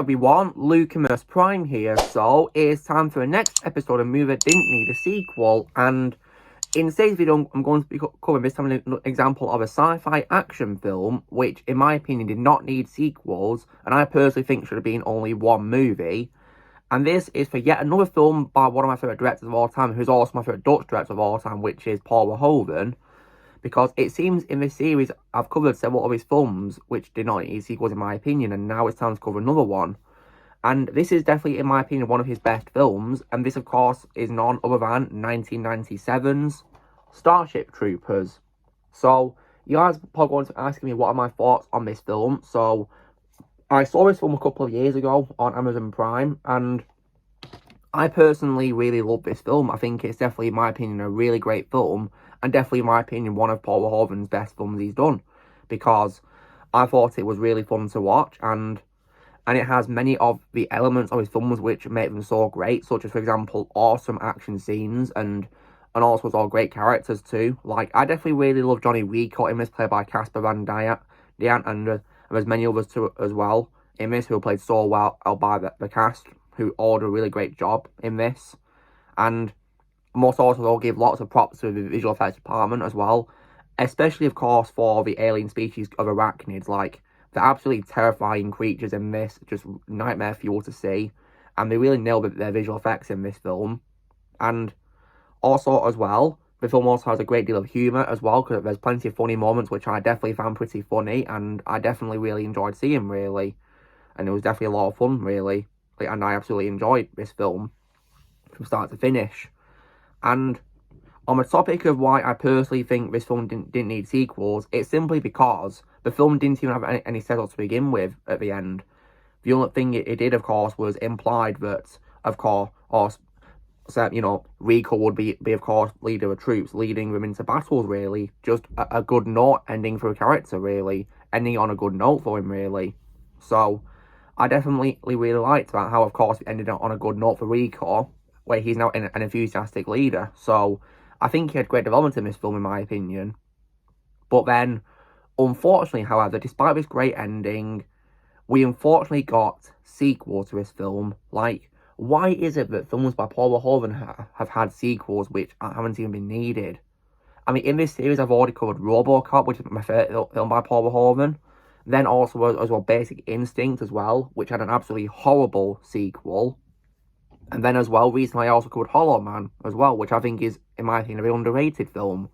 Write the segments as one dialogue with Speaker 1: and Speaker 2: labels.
Speaker 1: everyone, Lucamus Prime here. So it is time for the next episode of Movie That Didn't Need a Sequel, and in today's video I'm going to be covering this time an example of a sci-fi action film which in my opinion did not need sequels, and I personally think should have been only one movie. And this is for yet another film by one of my favourite directors of all time, who's also my favourite Dutch director of all time, which is Paul Verhoeven. Because it seems in this series I've covered several of his films which did not need sequels in my opinion, and now it's time to cover another one. And this is definitely, in my opinion, one of his best films, and this of course is none other than 1997's Starship Troopers. So you guys are probably going to ask me what are my thoughts on this film. So I saw this film a couple of years ago on Amazon Prime, and I personally really love this film. I think it's definitely, in my opinion, a really great film, and definitely, in my opinion, one of Paul Verhoeven's best films he's done, because I thought it was really fun to watch, and it has many of the elements of his films which make them so great, such as, for example, awesome action scenes, and also all great characters too. Like, I definitely really love Johnny Rico in this, played by Casper Van Dien, and there's many others too as well in this who played so well by the cast, who all do a really great job in this. And most also they'll give lots of props to the visual effects department as well, especially of course for the alien species of arachnids. Like, they're absolutely terrifying creatures in this, just nightmare fuel to see, and they really nailed their visual effects in this film. And also as well, the film also has a great deal of humour as well, because there's plenty of funny moments which I definitely found pretty funny, and I definitely really enjoyed seeing, really. And it was definitely a lot of fun, really. And I absolutely enjoyed this film from start to finish. And on the topic of why I personally think this film didn't need sequels, it's simply because the film didn't even have any setup to begin with at the end. The only thing it did, of course, was implied that, of course, Rico would be of course, leader of troops, leading them into battles, really. Just a good note ending for a character, really. Ending on a good note for him, really. So I definitely really liked that, how, of course, it ended on a good note for Rico, where he's now an enthusiastic leader. So I think he had great development in this film, in my opinion. But then, unfortunately, however, despite this great ending, we unfortunately got sequels to this film. Like, why is it that films by Paul Verhoeven have had sequels which haven't even been needed? I mean, in this series, I've already covered RoboCop, which is my favourite film by Paul Verhoeven. Then also as well Basic Instinct as well, which had an absolutely horrible sequel. And then as well, recently I also covered Hollow Man as well, which I think is, in my opinion, a very underrated film,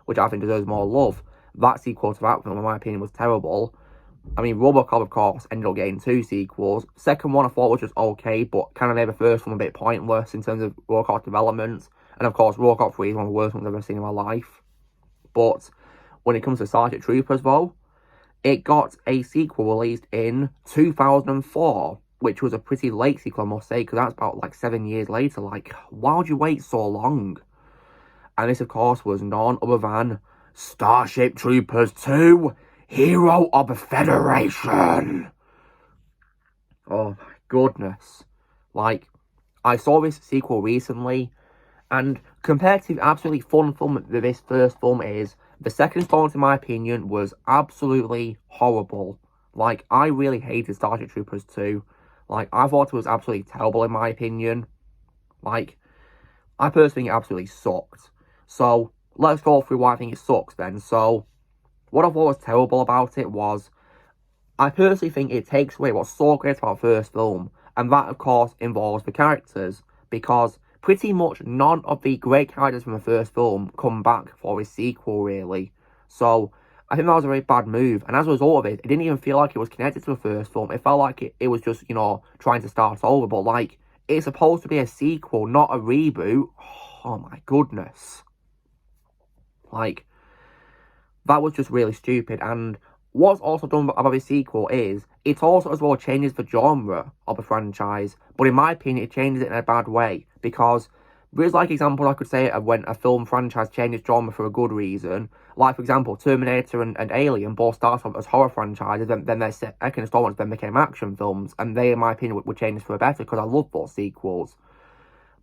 Speaker 1: which I think deserves more love. That sequel to that film, in my opinion, was terrible. I mean, RoboCop, of course, ended up getting 2 sequels. Second one I thought was just okay, but kind of made the first one a bit pointless in terms of RoboCop development. And of course, RoboCop 3 is one of the worst ones I've ever seen in my life. But when it comes to Starship Troopers, though, it got a sequel released in 2004, which was a pretty late sequel, I must say, because that's about like 7 years later. Like, why would you wait so long? And this, of course, was none other than Starship Troopers 2, Hero of the Federation. Oh my goodness. Like, I saw this sequel recently, and compared to the absolutely fun film that this first film is, the second installment, in my opinion, was absolutely horrible. Like, I really hated Starship Troopers 2. Like, I thought it was absolutely terrible, in my opinion. Like, I personally think it absolutely sucked. So, let's go through why I think it sucks then. So, what I thought was terrible about it was, I personally think it takes away what's so great about the first film. And that, of course, involves the characters. Because pretty much none of the great characters from the first film come back for his sequel, really. So I think that was a very bad move, and as a result of it, it didn't even feel like it was connected to the first film. It felt like it was just, trying to start over, but like, it's supposed to be a sequel, not a reboot. Oh my goodness. Like, that was just really stupid. And what's also done about this sequel is, it also as well changes the genre of the franchise, but in my opinion, it changes it in a bad way, because there's like examples I could say of when a film franchise changes genre for a good reason. Like, for example, Terminator and Alien both started off as horror franchises, then their second installments then became action films, and they, in my opinion, would change for the better, because I love those sequels.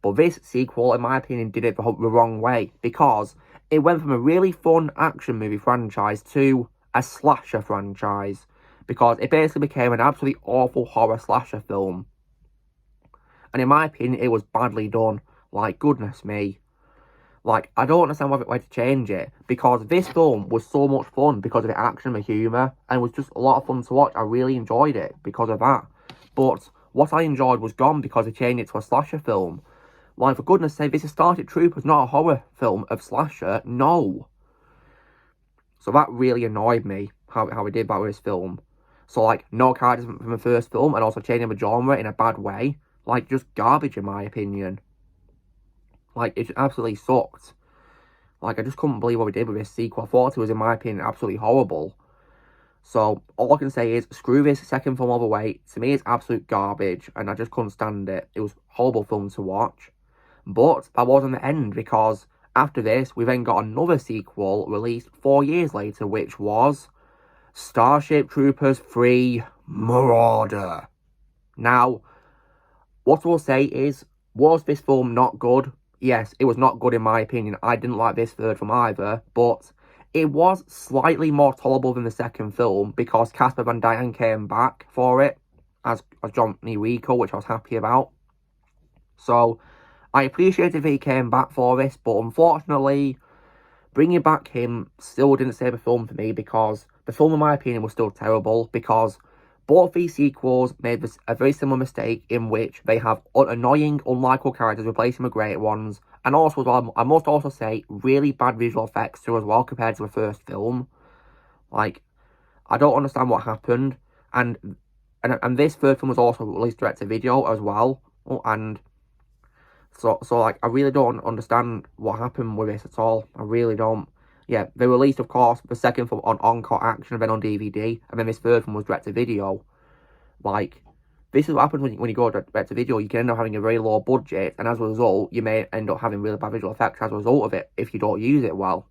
Speaker 1: But this sequel, in my opinion, did it the wrong way, because it went from a really fun action movie franchise to a slasher franchise. because it basically became an absolutely awful horror slasher film. And in my opinion, it was badly done. Like, goodness me. Like, I don't understand why to change it, because this film was so much fun because of the action and the humour, and it was just a lot of fun to watch. I really enjoyed it because of that. But what I enjoyed was gone because they changed it to a slasher film. Like, for goodness sake, this is Starship Troopers, not a horror film of slasher. No. So that really annoyed me, how they did that with this film. So, like, no characters from the first film, and also changing the genre in a bad way. Like, just garbage, in my opinion. Like, it absolutely sucked. Like, I just couldn't believe what we did with this sequel. I thought it was, in my opinion, absolutely horrible. So, all I can say is, screw this second film all the way. To me, it's absolute garbage, and I just couldn't stand it. It was a horrible film to watch. But that wasn't the end, because after this, we then got another sequel released 4 years later, which was Starship Troopers 3 Marauder. Now, what I will say is, was this film not good? Yes, it was not good in my opinion. I didn't like this third film either, but it was slightly more tolerable than the second film because Casper Van Dien came back for it as Johnny Rico, which I was happy about. So, I appreciated that he came back for this, but unfortunately, bringing back him still didn't save the film for me because the film, in my opinion, was still terrible because both these sequels made a very similar mistake in which they have annoying, unlikable characters replacing with great ones, and also, as well, I must also say, really bad visual effects too as well compared to the first film. Like, I don't understand what happened, and this third film was also released direct to video as well, and so like, I really don't understand what happened with this at all. I really don't. Yeah, they released, of course, the second film on Encore Action, and then on DVD, and then this third one was direct to video. Like, this is what happens when you go direct to video. You can end up having a very low budget, and as a result, you may end up having really bad visual effects as a result of it if you don't use it well.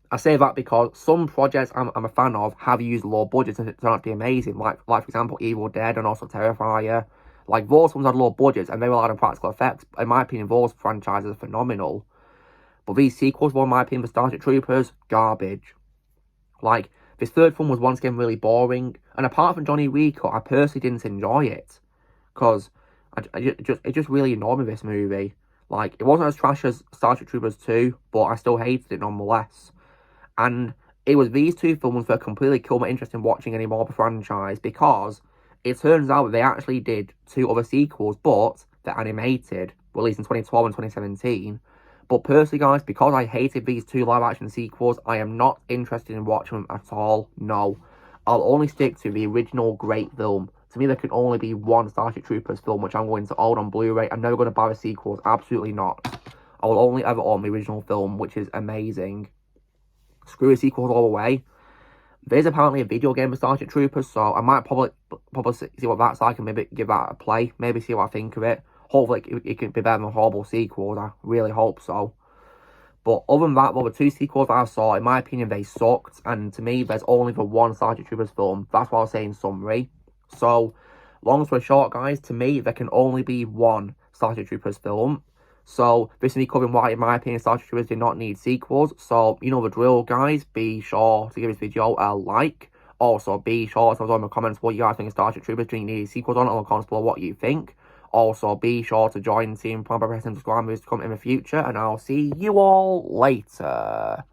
Speaker 1: I say that because some projects I'm a fan of have used low budgets and it turned out to be amazing. Like for example, Evil Dead and also Terrifier. Like, those ones had low budgets and they relied on practical effects. In my opinion, those franchises are phenomenal. But these sequels were, in my opinion, for Starship Troopers, garbage. Like, this third film was once again really boring. And apart from Johnny Rico, I personally didn't enjoy it. Because it just really annoyed me, this movie. Like, it wasn't as trash as Starship Troopers 2, but I still hated it nonetheless. And it was these two films that completely killed my interest in watching any more of the franchise, because it turns out that they actually did 2 other sequels, but they're animated, released in 2012 and 2017. But personally, guys, because I hated these 2 live-action sequels, I am not interested in watching them at all. No. I'll only stick to the original great film. To me, there can only be one Starship Troopers film, which I'm going to own on Blu-ray. I'm never going to buy the sequels. Absolutely not. I will only ever own the original film, which is amazing. Screw the sequels all the way. There's apparently a video game of Starship Troopers, so I might probably see what that's like and maybe give that a play. Maybe see what I think of it. Hopefully it can be better than horrible sequels. I really hope so. But other than that, well, the 2 sequels that I saw, in my opinion, they sucked. And to me, there's only the one Starship Troopers film. That's what I'll say in summary. So, long story short, guys, to me, there can only be one Starship Troopers film. So, this is me covering why, in my opinion, Starship Troopers did not need sequels. So, you know the drill, guys. Be sure to give this video a like. Also, be sure to tell us in the comments what you guys think of Starship Troopers. Do you need sequels on it? Or comments below what you think. Also, be sure to join Team Prime by pressing subscribe moves to come in the future. And I'll see you all later.